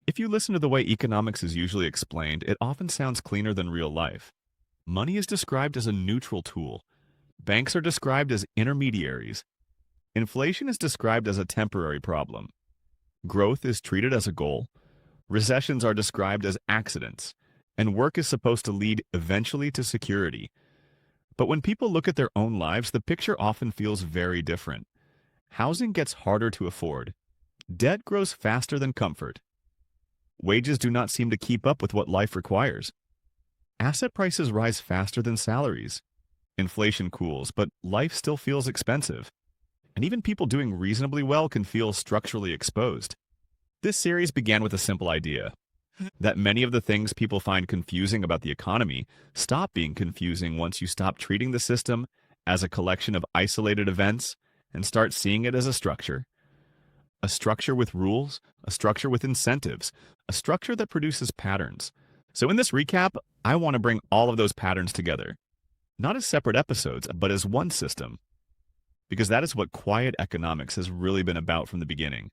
If you listen to the way economics is usually explained, it often sounds cleaner than real life. Money is described as a neutral tool. Banks are described as intermediaries. Inflation is described as a temporary problem. Growth is treated as a goal. Recessions are described as accidents. And work is supposed to lead eventually to security. But when people look at their own lives, the picture often feels very different. Housing gets harder to afford. Debt grows faster than comfort. Wages do not seem to keep up with what life requires. Asset prices rise faster than salaries. Inflation cools, but life still feels expensive. And even people doing reasonably well can feel structurally exposed. This series began with a simple idea that many of the things people find confusing about the economy stop being confusing once you stop treating the system as a collection of isolated events and start seeing it as a structure. A structure with rules, a structure with incentives, a structure that produces patterns. So in this recap, I want to bring all of those patterns together, not as separate episodes, but as one system. Because that is what quiet economics has really been about from the beginning.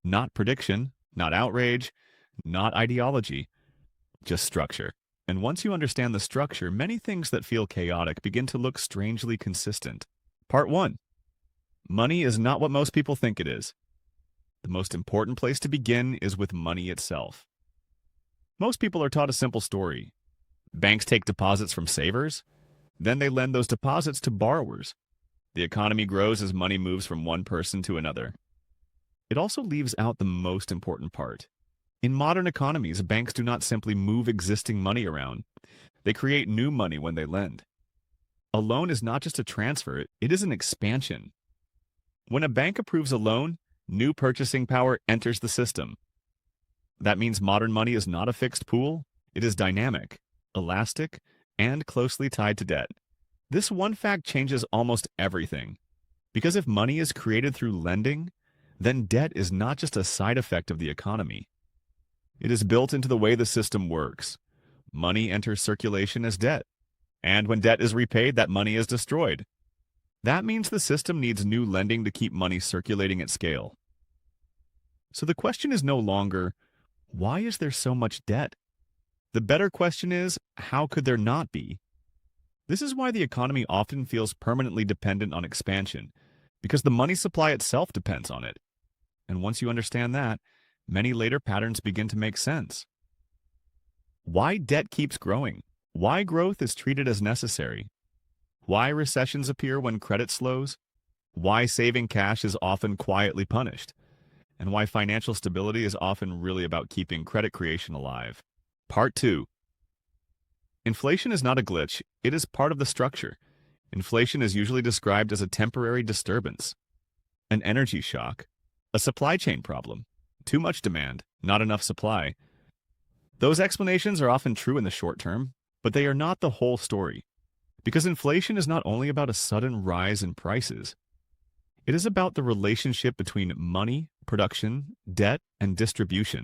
Not prediction, not outrage, not ideology, just structure. And once you understand the structure, many things that feel chaotic begin to look strangely consistent. Part 1. Money is not what most people think it is. The most important place to begin is with money itself. Most people are taught a simple story. Banks take deposits from savers, then they lend those deposits to borrowers. The economy grows as money moves from one person to another. It also leaves out the most important part. In modern economies, banks do not simply move existing money around. They create new money when they lend. A loan is not just a transfer, it is an expansion. When a bank approves a loan, new purchasing power enters the system. That means modern money is not a fixed pool, it is dynamic, elastic, and closely tied to debt. This one fact changes almost everything. Because if money is created through lending, then debt is not just a side effect of the economy. It is built into the way the system works. Money enters circulation as debt, and when debt is repaid, that money is destroyed. That means the system needs new lending to keep money circulating at scale. So the question is no longer, why is there so much debt? The better question is, how could there not be? This is why the economy often feels permanently dependent on expansion, because the money supply itself depends on it. And once you understand that, many later patterns begin to make sense. Why debt keeps growing? Why growth is treated as necessary? Why recessions appear when credit slows? Why saving cash is often quietly punished? And why financial stability is often really about keeping credit creation alive. Part 2. Inflation is not a glitch, it is part of the structure. Inflation is usually described as a temporary disturbance, an energy shock, a supply chain problem, too much demand, not enough supply. Those explanations are often true in the short term, but they are not the whole story. Because inflation is not only about a sudden rise in prices. It is about the relationship between money, production, debt, and distribution.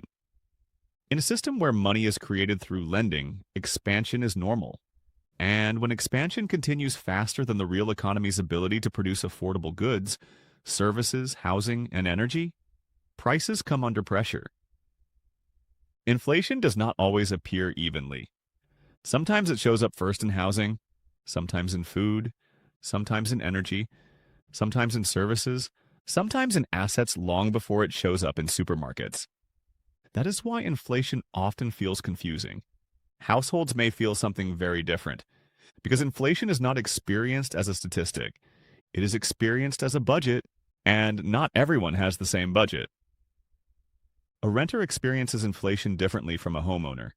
In a system where money is created through lending, expansion is normal. And when expansion continues faster than the real economy's ability to produce affordable goods, services, housing, and energy, prices come under pressure. Inflation does not always appear evenly. Sometimes it shows up first in housing, sometimes in food, sometimes in energy, sometimes in services, sometimes in assets long before it shows up in supermarkets. That is why inflation often feels confusing. Households may feel something very different, because inflation is not experienced as a statistic. It is experienced as a budget, and not everyone has the same budget. A renter experiences inflation differently from a homeowner.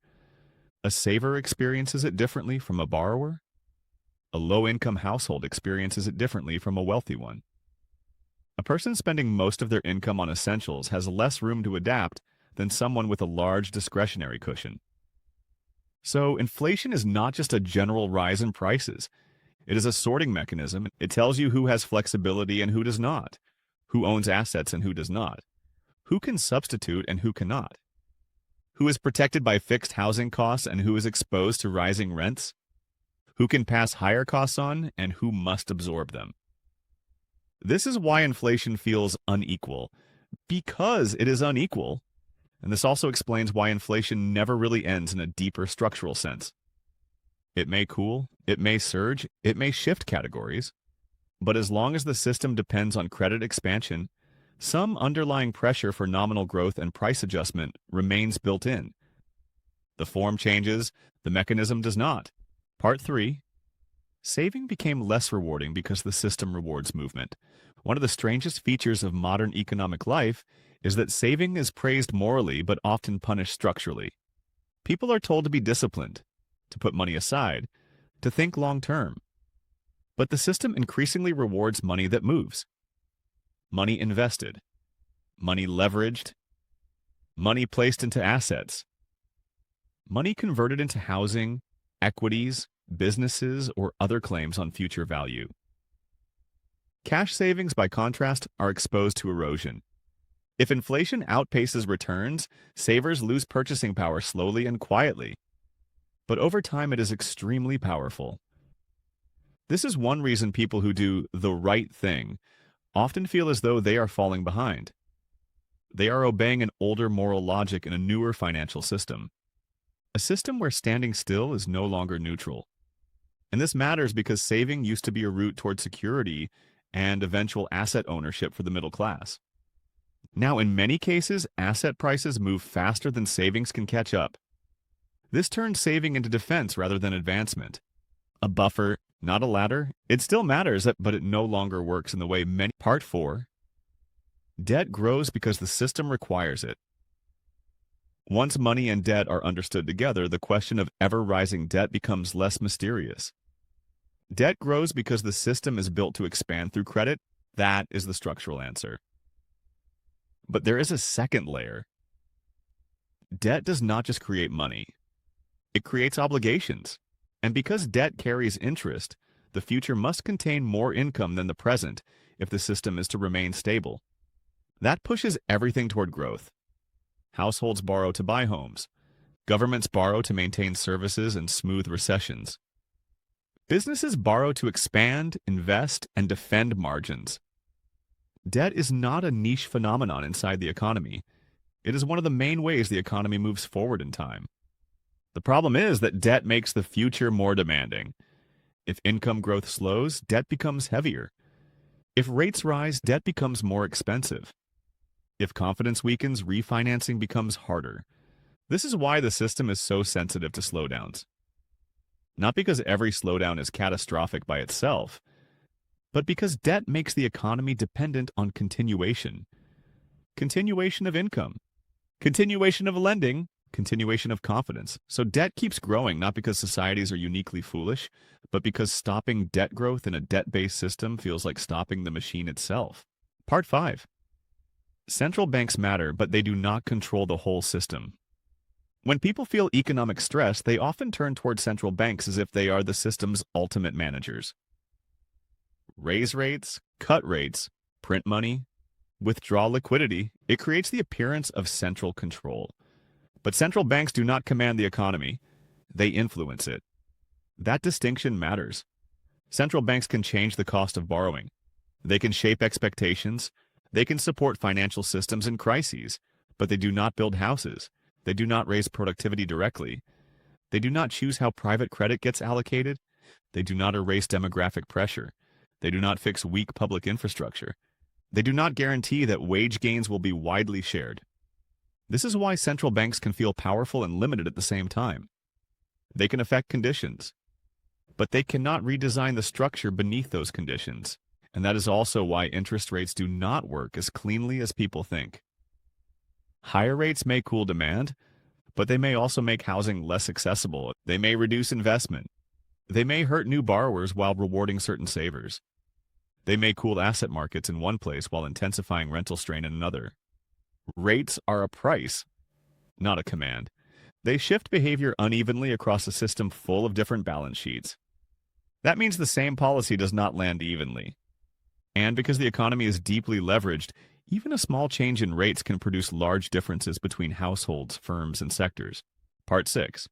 A saver experiences it differently from a borrower. A low-income household experiences it differently from a wealthy one. A person spending most of their income on essentials has less room to adapt than someone with a large discretionary cushion. So inflation is not just a general rise in prices. It is a sorting mechanism. It tells you who has flexibility and who does not, who owns assets and who does not, who can substitute and who cannot, who is protected by fixed housing costs and who is exposed to rising rents, who can pass higher costs on and who must absorb them. This is why inflation feels unequal. Because it is unequal, And this also explains why inflation never really ends in a deeper structural sense. It may cool, it may surge, it may shift categories, but as long as the system depends on credit expansion, some underlying pressure for nominal growth and price adjustment remains built in. The form changes, the mechanism does not. Part 3. Saving became less rewarding because the system rewards movement. One of the strangest features of modern economic life is that saving is praised morally but often punished structurally. People are told to be disciplined, to put money aside, to think long term. But the system increasingly rewards money that moves. Money invested, money leveraged, money placed into assets, money converted into housing, equities, businesses, or other claims on future value. Cash savings, by contrast, are exposed to erosion. If inflation outpaces returns, savers lose purchasing power slowly and quietly. But over time, it is extremely powerful. This is one reason people who do the right thing often feel as though they are falling behind. They are obeying an older moral logic in a newer financial system. A system where standing still is no longer neutral. And this matters because saving used to be a route toward security and eventual asset ownership for the middle class. Now, in many cases, asset prices move faster than savings can catch up. This turns saving into defense rather than advancement. A buffer, not a ladder. It still matters, but it no longer works in the way many. Part 4. Debt grows because the system requires it. Once money and debt are understood together, the question of ever-rising debt becomes less mysterious. Debt grows because the system is built to expand through credit. That is the structural answer. But there is a second layer. Debt does not just create money. It creates obligations. And because debt carries interest, the future must contain more income than the present if the system is to remain stable. That pushes everything toward growth. Households borrow to buy homes. Governments borrow to maintain services and smooth recessions. Businesses borrow to expand, invest, and defend margins. Debt is not a niche phenomenon inside the economy. It is one of the main ways the economy moves forward in time. The problem is that debt makes the future more demanding. If income growth slows, debt becomes heavier. If rates rise, debt becomes more expensive. If confidence weakens, refinancing becomes harder. This is why the system is so sensitive to slowdowns. Not because every slowdown is catastrophic by itself, but because debt makes the economy dependent on continuation. Continuation of income, continuation of lending, continuation of confidence. So debt keeps growing not because societies are uniquely foolish, but because stopping debt growth in a debt-based system feels like stopping the machine itself. Part 5. Central banks matter, but they do not control the whole system. When people feel economic stress, they often turn toward central banks as if they are the system's ultimate managers. Raise rates, cut rates, print money, withdraw liquidity. It creates the appearance of central control. But central banks do not command the economy. They influence it. That distinction matters. Central banks can change the cost of borrowing. They can shape expectations. They can support financial systems in crises, but they do not build houses. They do not raise productivity directly. They do not choose how private credit gets allocated. They do not erase demographic pressure. They do not fix weak public infrastructure. They do not guarantee that wage gains will be widely shared. This is why central banks can feel powerful and limited at the same time. They can affect conditions, but they cannot redesign the structure beneath those conditions. And that is also why interest rates do not work as cleanly as people think. Higher rates may cool demand, but they may also make housing less accessible. They may reduce investment. They may hurt new borrowers while rewarding certain savers. They may cool asset markets in one place while intensifying rental strain in another. Rates are a price, not a command. They shift behavior unevenly across a system full of different balance sheets. That means the same policy does not land evenly. And because the economy is deeply leveraged, even a small change in rates can produce large differences between households, firms, and sectors. Part 6.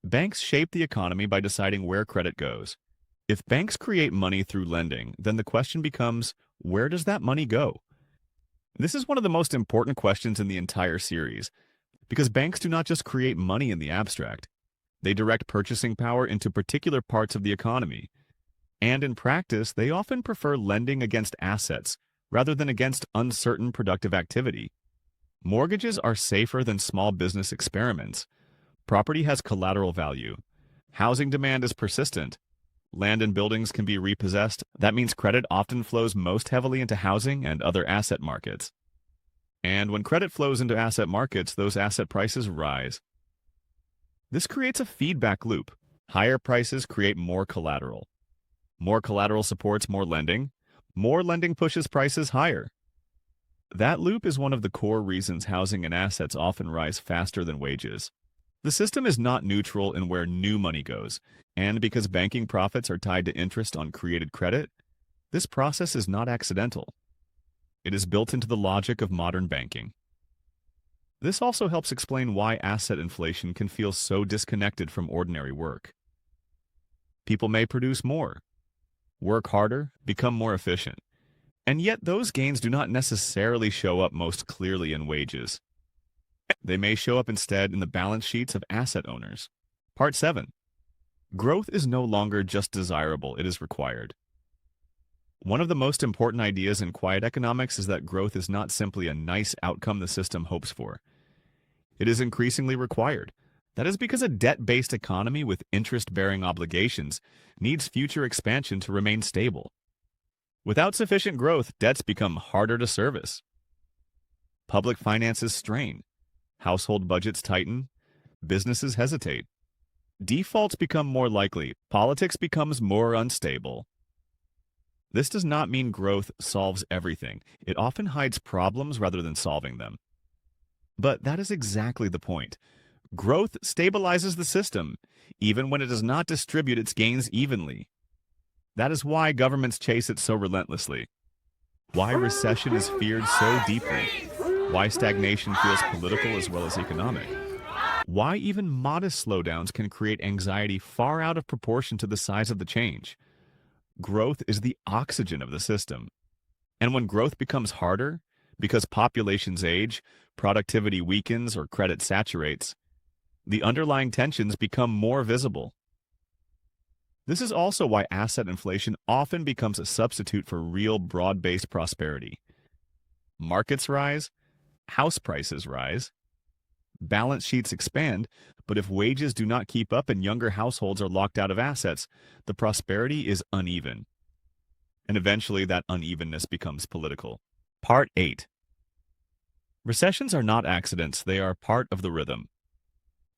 Banks shape the economy by deciding where credit goes. If banks create money through lending, then the question becomes, where does that money go? This is one of the most important questions in the entire series, because banks do not just create money in the abstract. They direct purchasing power into particular parts of the economy. And in practice, they often prefer lending against assets rather than against uncertain productive activity. Mortgages are safer than small business experiments. Property has collateral value. Housing demand is persistent. Land and buildings can be repossessed. That means credit often flows most heavily into housing and other asset markets. And when credit flows into asset markets, those asset prices rise. This creates a feedback loop. Higher prices create more collateral. More collateral supports more lending. More lending pushes prices higher. That loop is one of the core reasons housing and assets often rise faster than wages. The system is not neutral in where new money goes, and because banking profits are tied to interest on created credit, this process is not accidental. It is built into the logic of modern banking. This also helps explain why asset inflation can feel so disconnected from ordinary work. People may produce more, work harder, become more efficient. And yet those gains do not necessarily show up most clearly in wages. They may show up instead in the balance sheets of asset owners. Part 7. Growth is no longer just desirable, it is required. One of the most important ideas in quiet economics is that growth is not simply a nice outcome the system hopes for. It is increasingly required. That is because a debt-based economy with interest-bearing obligations needs future expansion to remain stable. Without sufficient growth, debts become harder to service. Public finances strain. Household budgets tighten. Businesses hesitate. Defaults become more likely. Politics becomes more unstable. This does not mean growth solves everything. It often hides problems rather than solving them. But that is exactly the point. Growth stabilizes the system, even when it does not distribute its gains evenly. That is why governments chase it so relentlessly. Why recession is feared so deeply. Why stagnation feels political as well as economic. Why even modest slowdowns can create anxiety far out of proportion to the size of the change. Growth is the oxygen of the system. And when growth becomes harder, because populations age, productivity weakens, or credit saturates, the underlying tensions become more visible. This is also why asset inflation often becomes a substitute for real broad-based prosperity. Markets rise, house prices rise, balance sheets expand, but if wages do not keep up and younger households are locked out of assets, the prosperity is uneven. And eventually that unevenness becomes political. Part 8. Recessions are not accidents, they are part of the rhythm.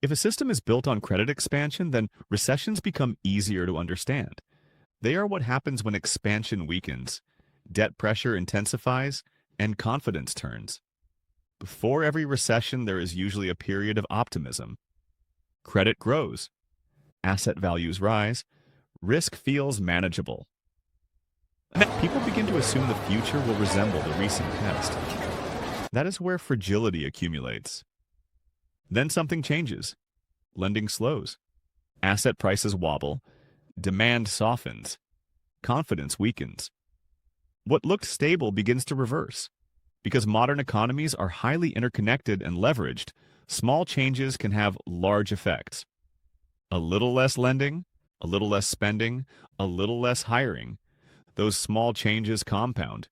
If a system is built on credit expansion, then recessions become easier to understand. They are what happens when expansion weakens, debt pressure intensifies, and confidence turns. Before every recession, there is usually a period of optimism. Credit grows, asset values rise, risk feels manageable. And then people begin to assume the future will resemble the recent past. That is where fragility accumulates. Then something changes. Lending slows. Asset prices wobble. Demand softens. Confidence weakens. What looked stable begins to reverse. Because modern economies are highly interconnected and leveraged, small changes can have large effects. A little less lending, a little less spending, a little less hiring. Those small changes compound.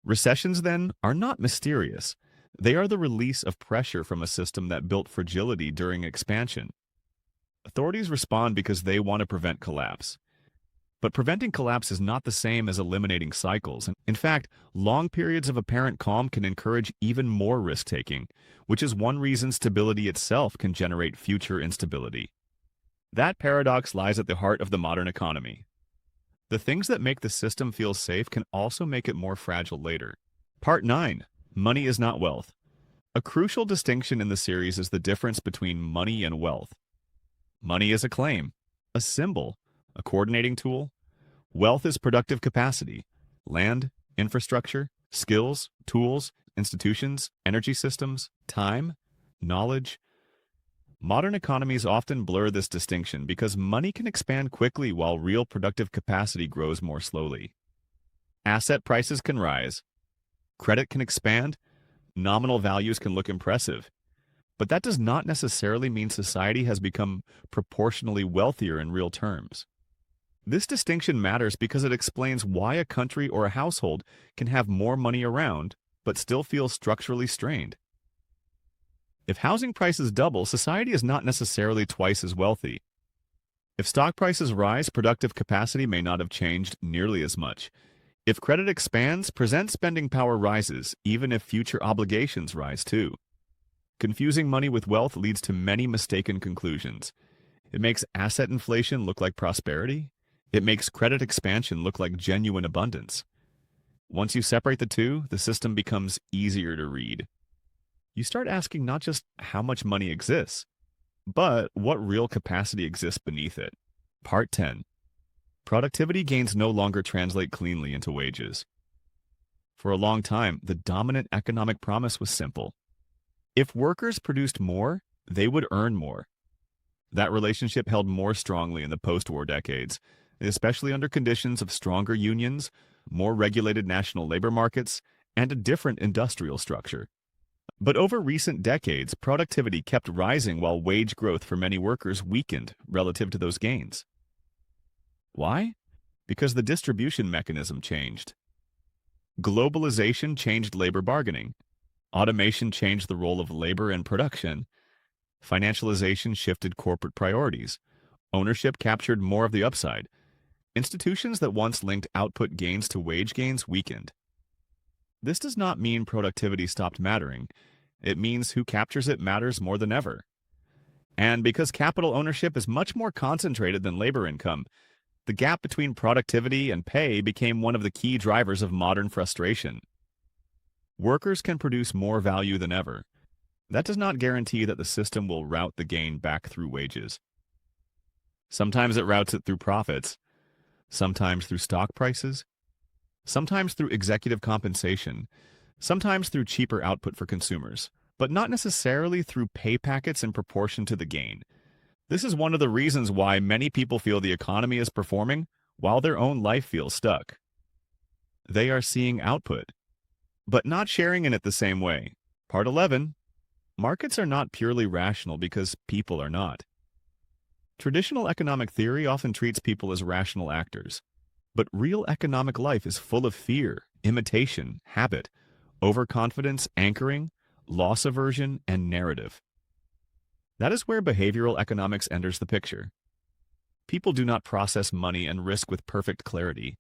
Recessions, then, are not mysterious. They are the release of pressure from a system that built fragility during expansion. Authorities respond because they want to prevent collapse. But preventing collapse is not the same as eliminating cycles. In fact, long periods of apparent calm can encourage even more risk-taking, which is one reason stability itself can generate future instability. That paradox lies at the heart of the modern economy. The things that make the system feel safe can also make it more fragile later. Part 9. Money is not wealth. A crucial distinction in the series is the difference between money and wealth. Money is a claim, a symbol, a coordinating tool. Wealth is productive capacity, land, infrastructure, skills, tools, institutions, energy systems, time, knowledge. Modern economies often blur this distinction because money can expand quickly while real productive capacity grows more slowly. Asset prices can rise. Credit can expand, Nominal values can look impressive, but that does not necessarily mean society has become proportionally wealthier in real terms. This distinction matters because it explains why a country or a household can have more money around but still feel structurally strained. If housing prices double, society is not necessarily twice as wealthy. If stock prices rise, productive capacity may not have changed nearly as much. If credit expands, present spending power rises, even if future obligations rise too. Confusing money with wealth leads to many mistaken conclusions. It makes asset inflation look like prosperity. It makes credit expansion look like genuine abundance. Once you separate the two, the system becomes easier to read. You start asking not just how much money exists, but what real capacity exists beneath it. Part 10. Productivity gains no longer translate cleanly into wages. For a long time, the dominant economic promise was simple. If workers produced more, they would earn more. That relationship held more strongly in the post-war decades, especially under conditions of stronger unions, more regulated national labor markets, and a different industrial structure. But over recent decades, productivity kept rising while wage growth for many workers weakened relative to those gains. Why? Because the distribution mechanism changed. Globalization changed labor bargaining. Automation changed the role of labor in production. Financialization shifted corporate priorities. Ownership captured more of the upside. Institutions that once linked output gains to wage gains weakened. This does not mean productivity stopped mattering. It means who captures it matters more than ever. And because capital ownership is much more concentrated than labor income, the gap between productivity and pay became one of the key drivers of modern frustration. Workers can produce more value than ever. That does not guarantee that the system will route the gain back through wages. Sometimes it routes it through profits, sometimes through stock prices, sometimes through executive compensation, sometimes through cheaper output for consumers, but not necessarily through pay packets in proportion to the gain. This is one of the reasons why many people feel the economy is performing while their own life feels stuck. They are seeing output, but not sharing in it the same way. Part 11. Markets are not purely rational because people are not. Traditional economic theory often treats people as rational actors, but real economic life is full of fear, imitation, habit, overconfidence, anchoring, loss aversion, and narrative. That is where behavioral economics enters the picture. People do not process money and risk with perfect clarity.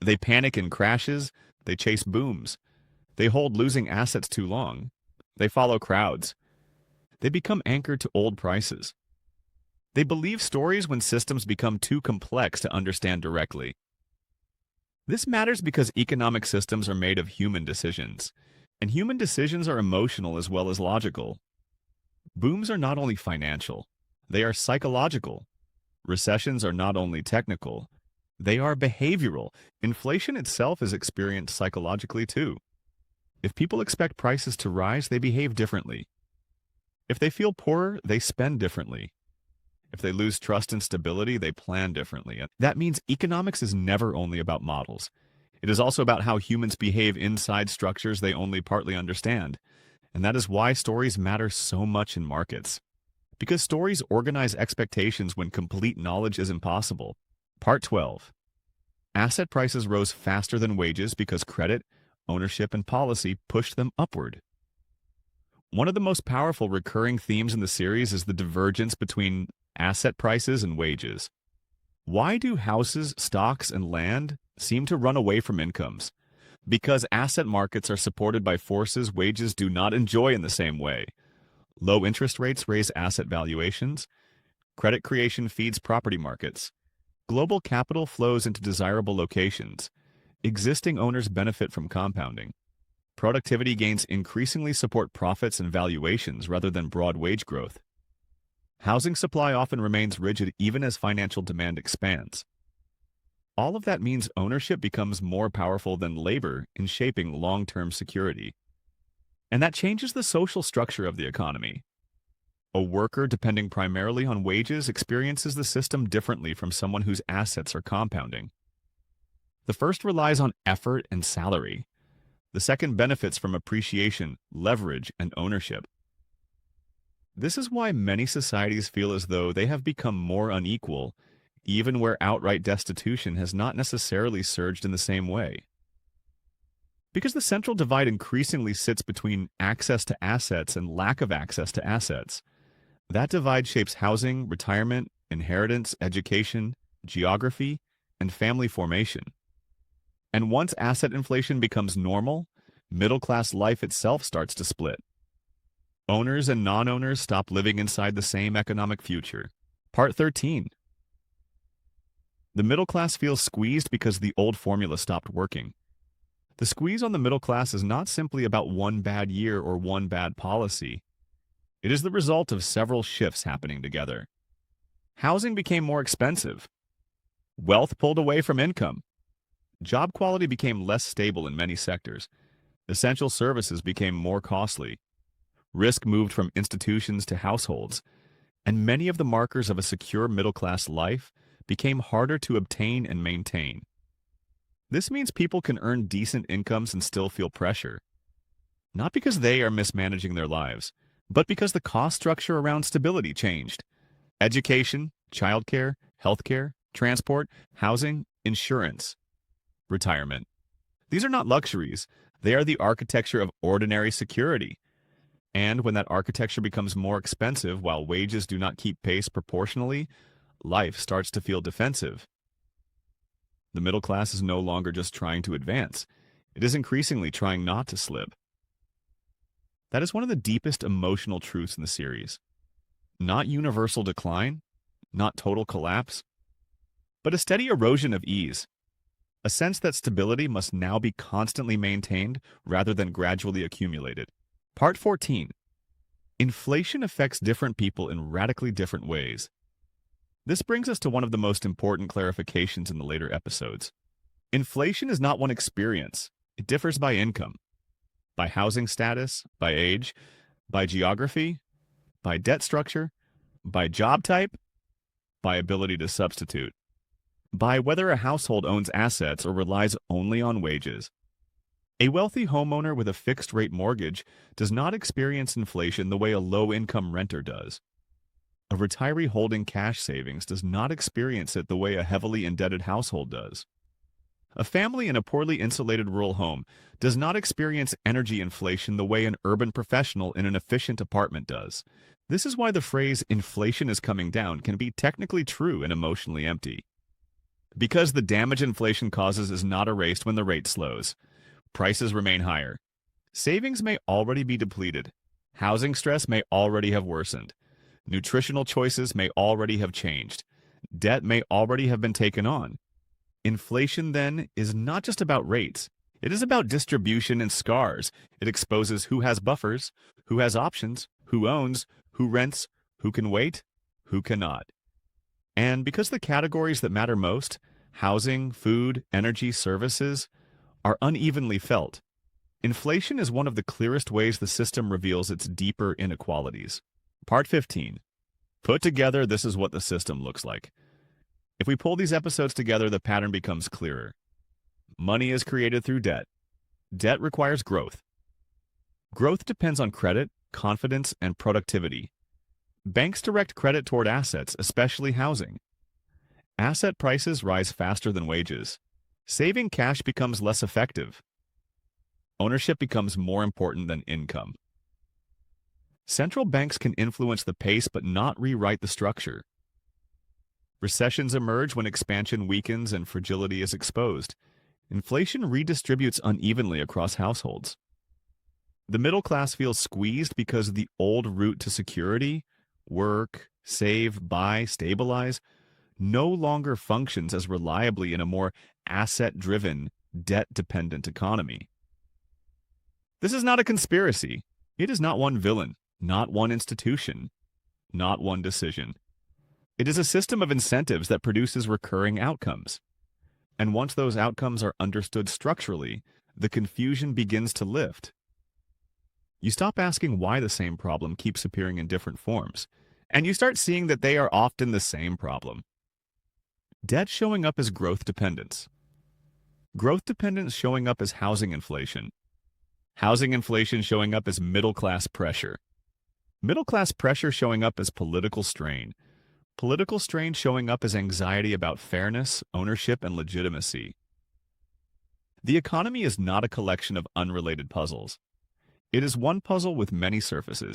They panic in crashes, they chase booms, they hold losing assets too long, they follow crowds, they become anchored to old prices. They believe stories when systems become too complex to understand directly. This matters because economic systems are made of human decisions, and human decisions are emotional as well as logical. Booms are not only financial, they are psychological. Recessions are not only technical, they are behavioral. Inflation itself is experienced psychologically too. If people expect prices to rise, they behave differently. If they feel poorer, they spend differently. If they lose trust and stability, they plan differently. That means economics is never only about models. It is also about how humans behave inside structures they only partly understand. And that is why stories matter so much in markets. Because stories organize expectations when complete knowledge is impossible. Part 12. Asset prices rose faster than wages because credit, ownership, and policy pushed them upward. One of the most powerful recurring themes in the series is the divergence between asset prices and wages. Why do houses, stocks, and land seem to run away from incomes? Because asset markets are supported by forces wages do not enjoy in the same way. Low interest rates raise asset valuations. Credit creation feeds property markets. Global capital flows into desirable locations. Existing owners benefit from compounding. Productivity gains increasingly support profits and valuations rather than broad wage growth. Housing supply often remains rigid even as financial demand expands. All of that means ownership becomes more powerful than labor in shaping long-term security. And that changes the social structure of the economy. A worker depending primarily on wages experiences the system differently from someone whose assets are compounding. The first relies on effort and salary. The second benefits from appreciation, leverage, and ownership. This is why many societies feel as though they have become more unequal, even where outright destitution has not necessarily surged in the same way. Because the central divide increasingly sits between access to assets and lack of access to assets. That divide shapes housing, retirement, inheritance, education, geography, and family formation. And once asset inflation becomes normal, middle-class life itself starts to split. Owners and non-owners stop living inside the same economic future. Part 13. The middle class feels squeezed because the old formula stopped working. The squeeze on the middle class is not simply about one bad year or one bad policy. It is the result of several shifts happening together. Housing became more expensive. Wealth pulled away from income. Job quality became less stable in many sectors. Essential services became more costly. Risk moved from institutions to households. And many of the markers of a secure middle-class life became harder to obtain and maintain. This means people can earn decent incomes and still feel pressure. Not because they are mismanaging their lives, but because the cost structure around stability changed. Education, childcare, healthcare, transport, housing, insurance, retirement. These are not luxuries. They are the architecture of ordinary security. And when that architecture becomes more expensive while wages do not keep pace proportionally, life starts to feel defensive. The middle class is no longer just trying to advance. It is increasingly trying not to slip. That is one of the deepest emotional truths in the series. Not universal decline, not total collapse, but a steady erosion of ease. A sense that stability must now be constantly maintained rather than gradually accumulated. Part 14. Inflation affects different people in radically different ways. This brings us to one of the most important clarifications in the later episodes. Inflation is not one experience. It differs by income, by housing status, by age, by geography, by debt structure, by job type, by ability to substitute, by whether a household owns assets or relies only on wages. A wealthy homeowner with a fixed-rate mortgage does not experience inflation the way a low-income renter does. A retiree holding cash savings does not experience it the way a heavily indebted household does. A family in a poorly insulated rural home does not experience energy inflation the way an urban professional in an efficient apartment does. This is why the phrase "inflation is coming down" can be technically true and emotionally empty. Because the damage inflation causes is not erased when the rate slows. Prices remain higher. Savings may already be depleted. Housing stress may already have worsened. Nutritional choices may already have changed. Debt may already have been taken on. Inflation, then, is not just about rates. It is about distribution and scars. It exposes who has buffers, who has options, who owns, who rents, who can wait, who cannot. And because the categories that matter most, housing, food, energy, services, are unevenly felt, inflation is one of the clearest ways the system reveals its deeper inequalities. Part 15. Put together, this is what the system looks like. If we pull these episodes together, the pattern becomes clearer. Money is created through debt. Debt requires growth. Growth depends on credit, confidence, and productivity. Banks direct credit toward assets, especially housing. Asset prices rise faster than wages. Saving cash becomes less effective. Ownership becomes more important than income. Central banks can influence the pace but not rewrite the structure. Recessions emerge when expansion weakens and fragility is exposed. Inflation redistributes unevenly across households. The middle class feels squeezed because the old route to security, work, save, buy, stabilize, no longer functions as reliably in a more asset-driven, debt-dependent economy. This is not a conspiracy. It is not one villain, not one institution, not one decision. It is a system of incentives that produces recurring outcomes. And once those outcomes are understood structurally, the confusion begins to lift. You stop asking why the same problem keeps appearing in different forms, and you start seeing that they are often the same problem. Debt showing up as growth dependence. Growth dependence showing up as housing inflation. Housing inflation showing up as middle class pressure. Middle class pressure showing up as political strain. Political strain showing up as anxiety about fairness, ownership, and legitimacy. The economy is not a collection of unrelated puzzles. It is one puzzle with many surfaces,